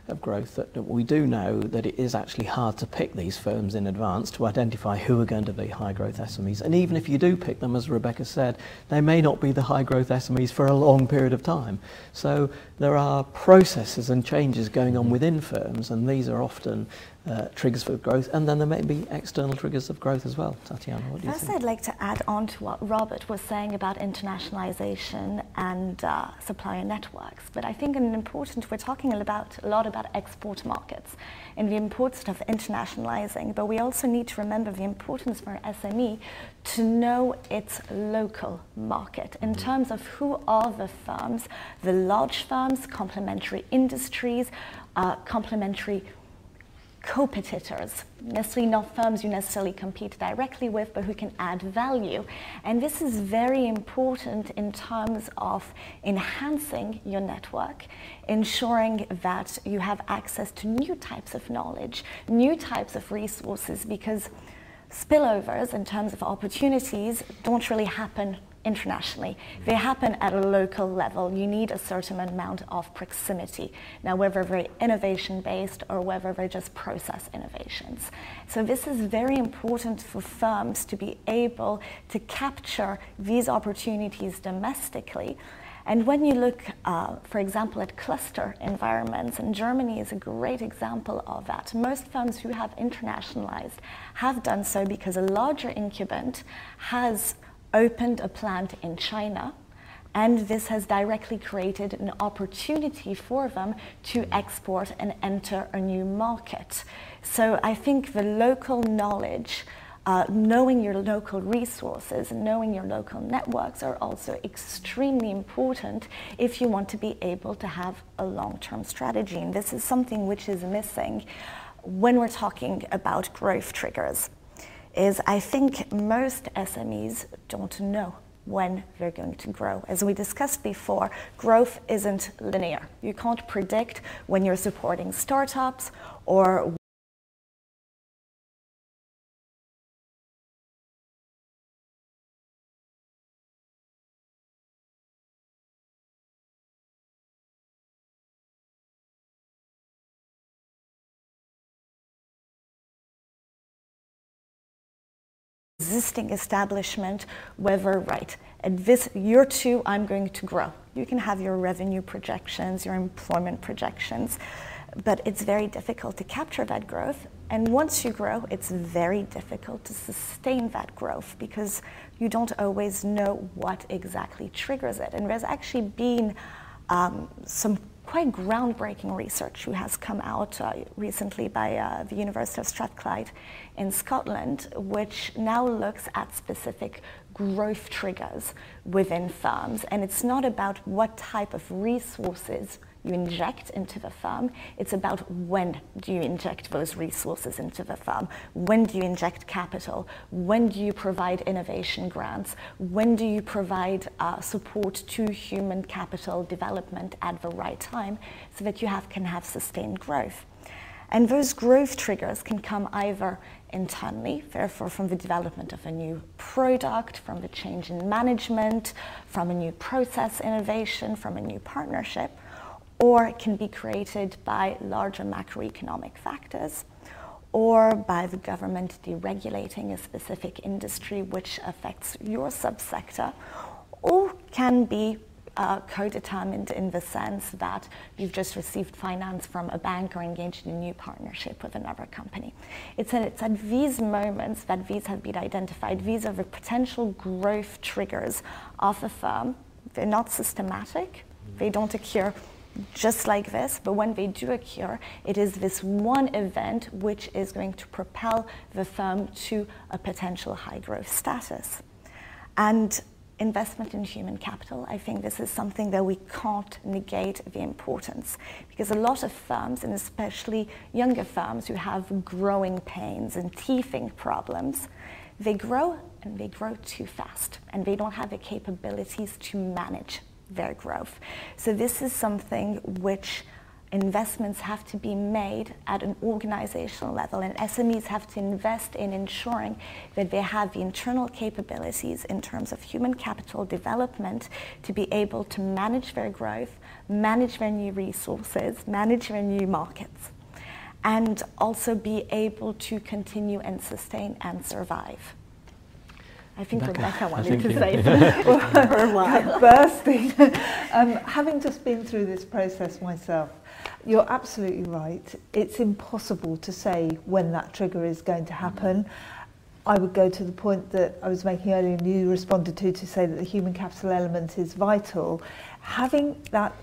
of growth, that we do know that it is actually hard to pick these firms in advance to identify who are going to be high growth SMEs. And even if you do pick them, as Rebecca said, they may not be the high growth SMEs for a long period of time. So there are processes and changes going on within firms, and these are often triggers for growth, and then there may be external triggers of growth as well. Tatiana, what do you think? First, I'd like to add on to what Robert was saying about internationalization and supplier networks. But I think we're talking a lot about export markets and the importance of internationalizing, but we also need to remember the importance for an SME to know its local market in terms of who are the firms, the large firms, complementary industries, complementary competitors, necessarily not firms you necessarily compete directly with, but who can add value. And this is very important in terms of enhancing your network, ensuring that you have access to new types of knowledge, new types of resources, because spillovers in terms of opportunities don't really happen internationally. They happen at a local level. You need a certain amount of proximity. Now, whether they're innovation-based or whether they're just process innovations. So this is very important for firms to be able to capture these opportunities domestically. And when you look, for example, at cluster environments, and Germany is a great example of that. Most firms who have internationalized have done so because a larger incumbent has opened a plant in China, and this has directly created an opportunity for them to export and enter a new market. So I think the local knowledge, knowing your local resources, knowing your local networks are also extremely important if you want to be able to have a long-term strategy. And this is something which is missing when we're talking about growth triggers. I think most SMEs don't know when they're going to grow. As we discussed before, growth isn't linear. You can't predict when you're supporting startups or existing establishment, whether, right, at this year 2, I'm going to grow. You can have your revenue projections, your employment projections, but it's very difficult to capture that growth. And once you grow, it's very difficult to sustain that growth because you don't always know what exactly triggers it. And there's actually been some quite groundbreaking research who has come out recently by the University of Strathclyde in Scotland, which now looks at specific growth triggers within firms. And it's not about what type of resources you inject into the firm, it's about when do you inject those resources into the firm, when do you inject capital, when do you provide innovation grants, when do you provide support to human capital development at the right time so that you can have sustained growth. And those growth triggers can come either internally, therefore from the development of a new product, from the change in management, from a new process innovation, from a new partnership, or it can be created by larger macroeconomic factors, or by the government deregulating a specific industry which affects your subsector, or can be co-determined in the sense that you've just received finance from a bank or engaged in a new partnership with another company. It's at these moments that these have been identified. These are the potential growth triggers of a firm. They're not systematic. They don't occur just like this, but when they do occur, it is this one event which is going to propel the firm to a potential high growth status. And investment in human capital, I think this is something that we can't negate the importance, because a lot of firms, and especially younger firms who have growing pains and teething problems, they grow and they grow too fast, and they don't have the capabilities to manage their growth. So this is something which investments have to be made at an organizational level, and SMEs have to invest in ensuring that they have the internal capabilities in terms of human capital development to be able to manage their growth, manage their new resources, manage their new markets, and also be able to continue and sustain and survive. I think Rebecca wanted to say that for a while. Bursting. Having just been through this process myself, you're absolutely right. It's impossible to say when that trigger is going to happen. I would go to the point that I was making earlier and you responded to say that the human capital element is vital. Having that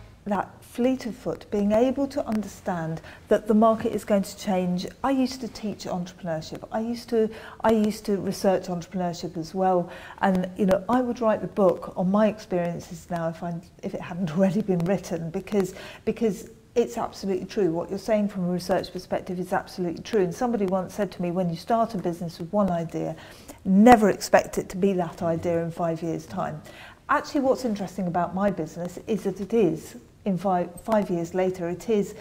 fleet of foot, being able to understand that the market is going to change. I used to teach entrepreneurship. I used to research entrepreneurship as well, and I would write the book on my experiences now if it hadn't already been written, because it's absolutely true. What you're saying from a research perspective is absolutely true. And somebody once said to me, when you start a business with one idea, never expect it to be that idea in 5 years' time. Actually, what's interesting about my business is that it is, in five years later, it is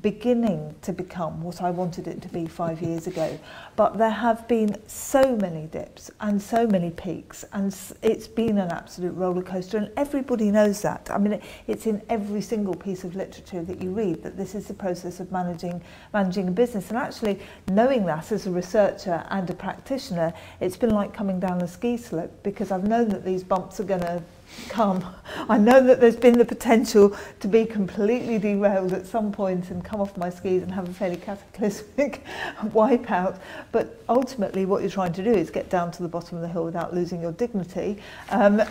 beginning to become what I wanted it to be 5 years ago. But there have been so many dips and so many peaks, and it's been an absolute roller coaster, and everybody knows that. I mean, it's in every single piece of literature that you read that this is the process of managing a business. And actually, knowing that as a researcher and a practitioner, it's been like coming down a ski slope, because I've known that these bumps are going to come. I know that there's been the potential to be completely derailed at some point and come off my skis and have a fairly cataclysmic wipeout, but ultimately what you're trying to do is get down to the bottom of the hill without losing your dignity, and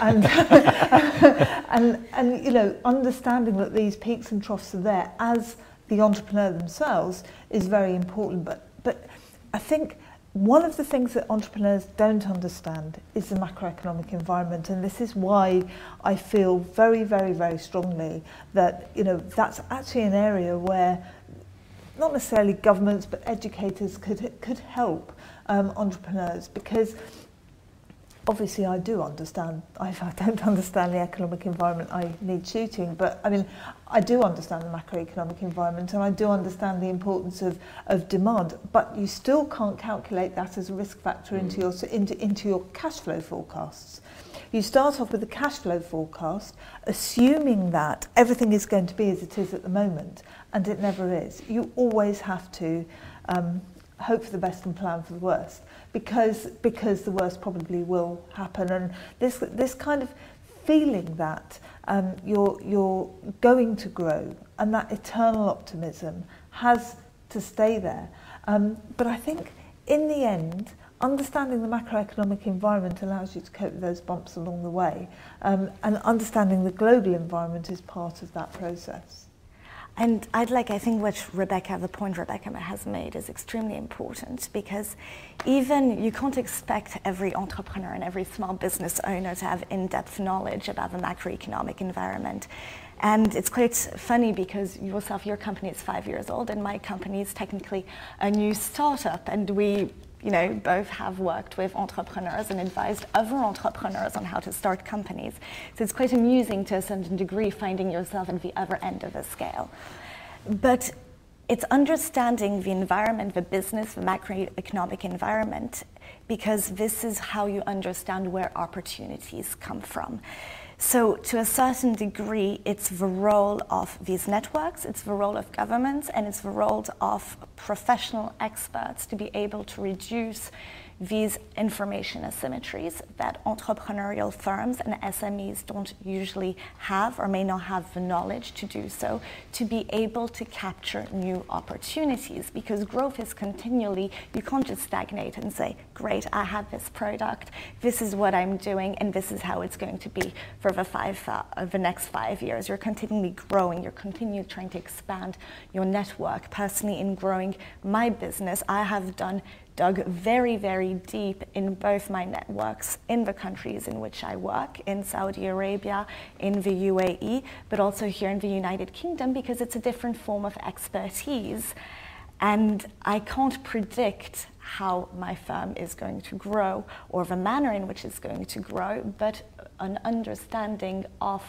understanding that these peaks and troughs are there as the entrepreneur themselves is very important. But I think one of the things that entrepreneurs don't understand is the macroeconomic environment, and this is why I feel very, very, very strongly that that's actually an area where not necessarily governments but educators could help entrepreneurs, because obviously I do understand, if I don't understand the economic environment, I need shooting, but I mean, I do understand the macroeconomic environment and I do understand the importance of demand, but you still can't calculate that as a risk factor into your cash flow forecasts. You start off with a cash flow forecast, assuming that everything is going to be as it is at the moment, and it never is. You always have to hope for the best and plan for the worst, because the worst probably will happen. And this kind of feeling that you're going to grow, and that eternal optimism has to stay there. But I think in the end, understanding the macroeconomic environment allows you to cope with those bumps along the way, and understanding the global environment is part of that process. And I think the point Rebecca has made is extremely important, because even you can't expect every entrepreneur and every small business owner to have in-depth knowledge about the macroeconomic environment. And it's quite funny because your company is 5 years old and my company is technically a new startup, and we both have worked with entrepreneurs and advised other entrepreneurs on how to start companies. So it's quite amusing to a certain degree finding yourself at the other end of the scale. But it's understanding the environment, the business, the macroeconomic environment, because this is how you understand where opportunities come from. So to a certain degree, it's the role of these networks, it's the role of governments, and it's the role of professional experts to be able to reduce these information asymmetries that entrepreneurial firms and SMEs don't usually have or may not have the knowledge to do so, to be able to capture new opportunities, because growth is continually, you can't just stagnate and say, great, I have this product, this is what I'm doing, and this is how it's going to be for the next 5 years. You're continually growing, you're continually trying to expand your network. Personally, in growing my business, I have dug very, very deep in both my networks in the countries in which I work, in Saudi Arabia, in the UAE, but also here in the United Kingdom, because it's a different form of expertise. And I can't predict how my firm is going to grow or the manner in which it's going to grow, but an understanding of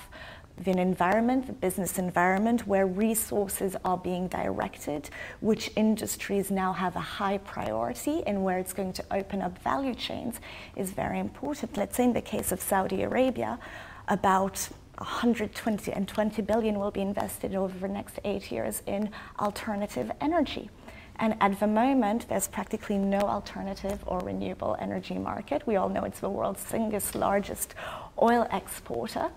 the environment, the business environment, where resources are being directed, which industries now have a high priority, and where it's going to open up value chains is very important. Let's say in the case of Saudi Arabia, about 120 billion will be invested over the next 8 years in alternative energy. And at the moment, there's practically no alternative or renewable energy market. We all know it's the world's single largest oil exporter.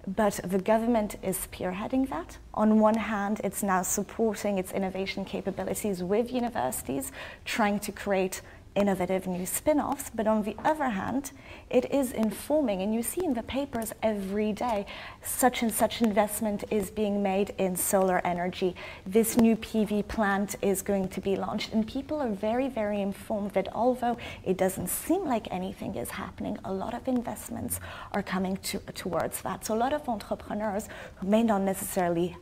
But the government is spearheading that. On one hand, it's now supporting its innovation capabilities with universities, trying to create innovative new spin-offs, but on the other hand, it is informing, and you see in the papers every day, such and such investment is being made in solar energy, this new PV plant is going to be launched, and people are very, very informed that although it doesn't seem like anything is happening, a lot of investments are coming towards that. So a lot of entrepreneurs who may not necessarily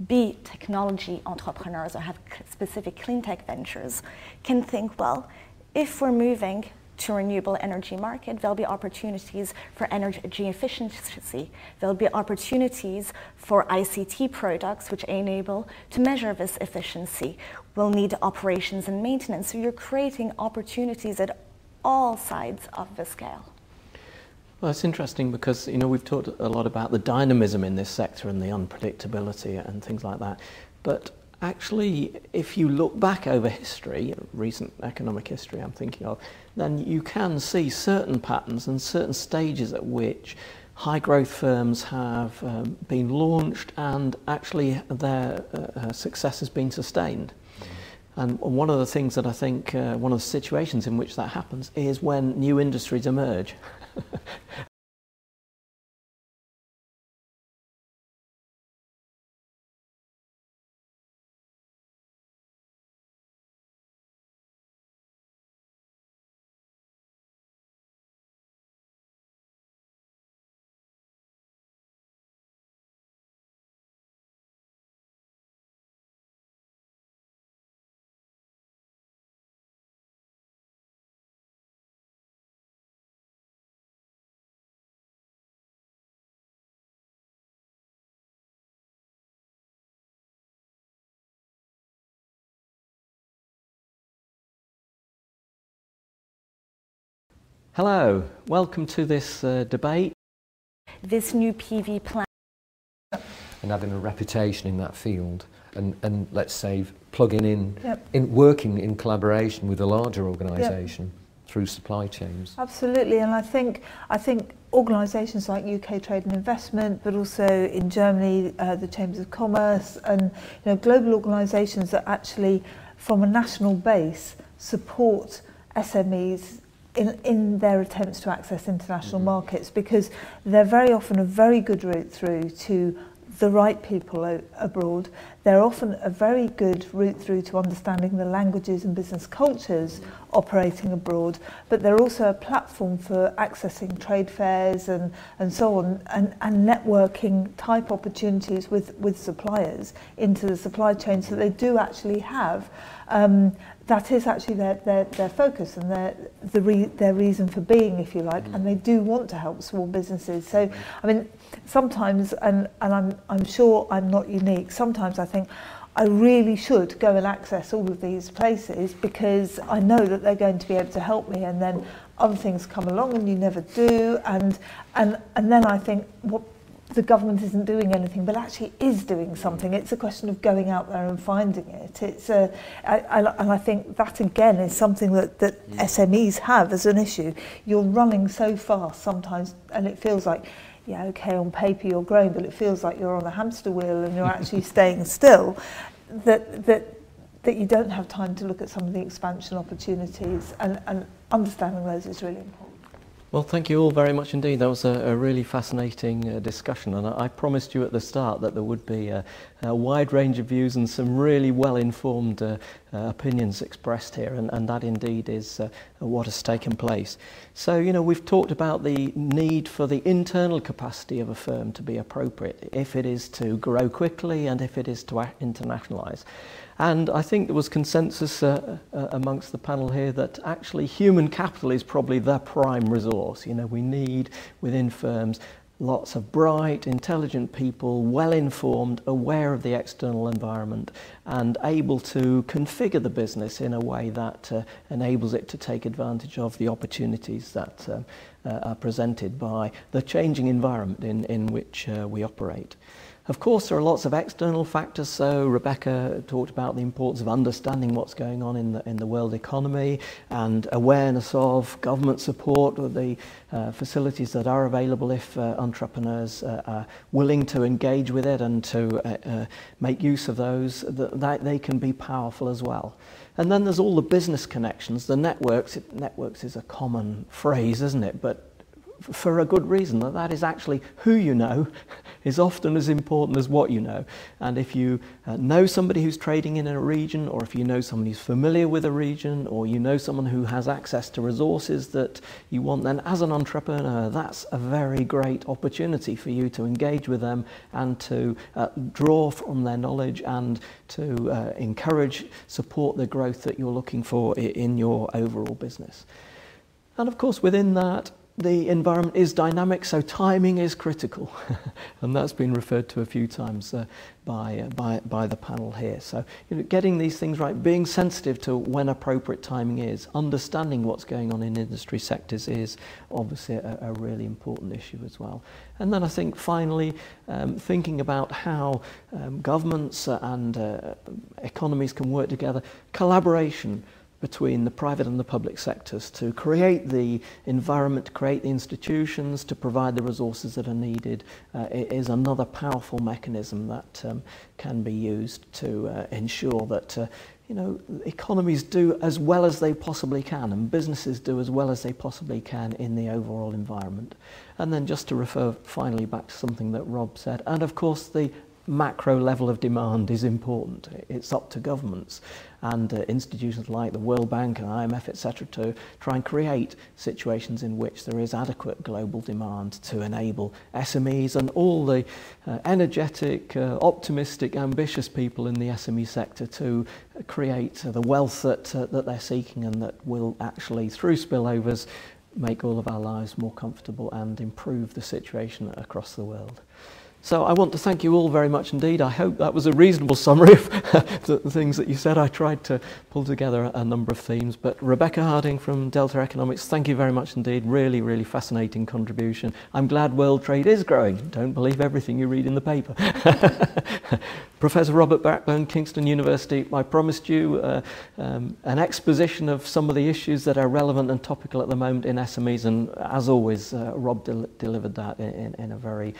be technology entrepreneurs or have specific clean tech ventures can think, well, if we're moving to a renewable energy market, there'll be opportunities for energy efficiency. There'll be opportunities for ICT products which enable to measure this efficiency. We'll need operations and maintenance. So you're creating opportunities at all sides of the scale. Well, it's interesting because, we've talked a lot about the dynamism in this sector and the unpredictability and things like that. But actually, if you look back over history, recent economic history I'm thinking of, then you can see certain patterns and certain stages at which high growth firms have been launched and actually their success has been sustained. And one of the things that I think, one of the situations in which that happens is when new industries emerge. Hello, welcome to this debate. This new PV plan. And having a reputation in that field and let's say plugging in working in collaboration with a larger organisation through supply chains. Absolutely, and I think organisations like UK Trade and Investment, but also in Germany the Chambers of Commerce, and global organisations that actually from a national base support SMEs in their attempts to access international markets, because they're very often a very good route through to the right people abroad. They're often a very good route through to understanding the languages and business cultures operating abroad, but they're also a platform for accessing trade fairs and so on, and networking type opportunities with suppliers into the supply chain, so they do actually have that is actually their focus and their reason for being, if you like, and they do want to help small businesses. So, I mean, sometimes, and I'm sure I'm not unique, sometimes I think I really should go and access all of these places because I know that they're going to be able to help me, and then other things come along and you never do, and then I think, what, the government isn't doing anything, but actually is doing something. It's a question of going out there and finding it. It's and I think that again is something that SMEs have as an issue. You're running so fast sometimes, and it feels like, yeah, okay, on paper you're growing, but it feels like you're on a hamster wheel and you're actually staying still. That you don't have time to look at some of the expansion opportunities, and understanding those is really important. Well, thank you all very much indeed. That was a really fascinating discussion, and I promised you at the start that there would be a wide range of views and some really well-informed opinions expressed here, and that indeed is what has taken place. So, we've talked about the need for the internal capacity of a firm to be appropriate if it is to grow quickly and if it is to internationalise. And I think there was consensus amongst the panel here that actually human capital is probably the prime resource. We need within firms lots of bright, intelligent people, well-informed, aware of the external environment, and able to configure the business in a way that enables it to take advantage of the opportunities that are presented by the changing environment in which we operate. Of course, there are lots of external factors. So Rebecca talked about the importance of understanding what's going on in the world economy, and awareness of government support of the facilities that are available if entrepreneurs are willing to engage with it and to make use of those, that they can be powerful as well. And then there's all the business connections, the networks. Networks is a common phrase, isn't it? But for a good reason, that is actually who you know is often as important as what you know. And if you know somebody who's trading in a region, or if you know somebody who's familiar with a region, or you know someone who has access to resources that you want, then as an entrepreneur, that's a very great opportunity for you to engage with them and to draw from their knowledge and to encourage, support the growth that you're looking for in your overall business. And of course, within that, the environment is dynamic, so timing is critical, and that's been referred to a few times by the panel here. So, getting these things right, being sensitive to when appropriate timing is, understanding what's going on in industry sectors is obviously a really important issue as well. And then I think finally, thinking about how governments and economies can work together, collaboration between the private and the public sectors to create the environment, to create the institutions, to provide the resources that are needed is another powerful mechanism that can be used to ensure that economies do as well as they possibly can, and businesses do as well as they possibly can in the overall environment. And then just to refer finally back to something that Rob said, and of course the macro level of demand is important. It's up to governments and institutions like the World Bank and IMF, etc., to try and create situations in which there is adequate global demand to enable SMEs and all the energetic, optimistic, ambitious people in the SME sector to create the wealth that they're seeking, and that will actually, through spillovers, make all of our lives more comfortable and improve the situation across the world. So I want to thank you all very much indeed. I hope that was a reasonable summary of the things that you said. I tried to pull together a number of themes. But Rebecca Harding from Delta Economics, thank you very much indeed. Really, really fascinating contribution. I'm glad world trade is growing. Don't believe everything you read in the paper. Professor Robert Blackburn, Kingston University, I promised you an exposition of some of the issues that are relevant and topical at the moment in SMEs, and as always, Rob delivered that in a very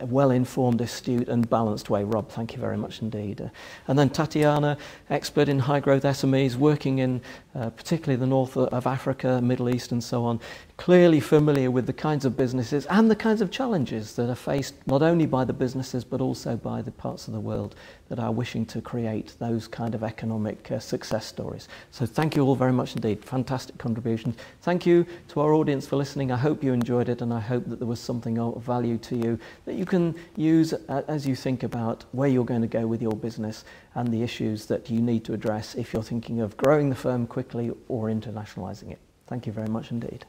well-informed, astute and balanced way. Rob, thank you very much indeed. And then Tatiana, expert in high-growth SMEs, working in particularly the north of Africa, Middle East and so on, clearly familiar with the kinds of businesses and the kinds of challenges that are faced not only by the businesses but also by the parts of the world that are wishing to create those kind of economic success stories. So thank you all very much indeed. Fantastic contributions. Thank you to our audience for listening. I hope you enjoyed it, and I hope that there was something of value to you that you can use as you think about where you're going to go with your business and the issues that you need to address if you're thinking of growing the firm quickly or internationalizing it. Thank you very much indeed.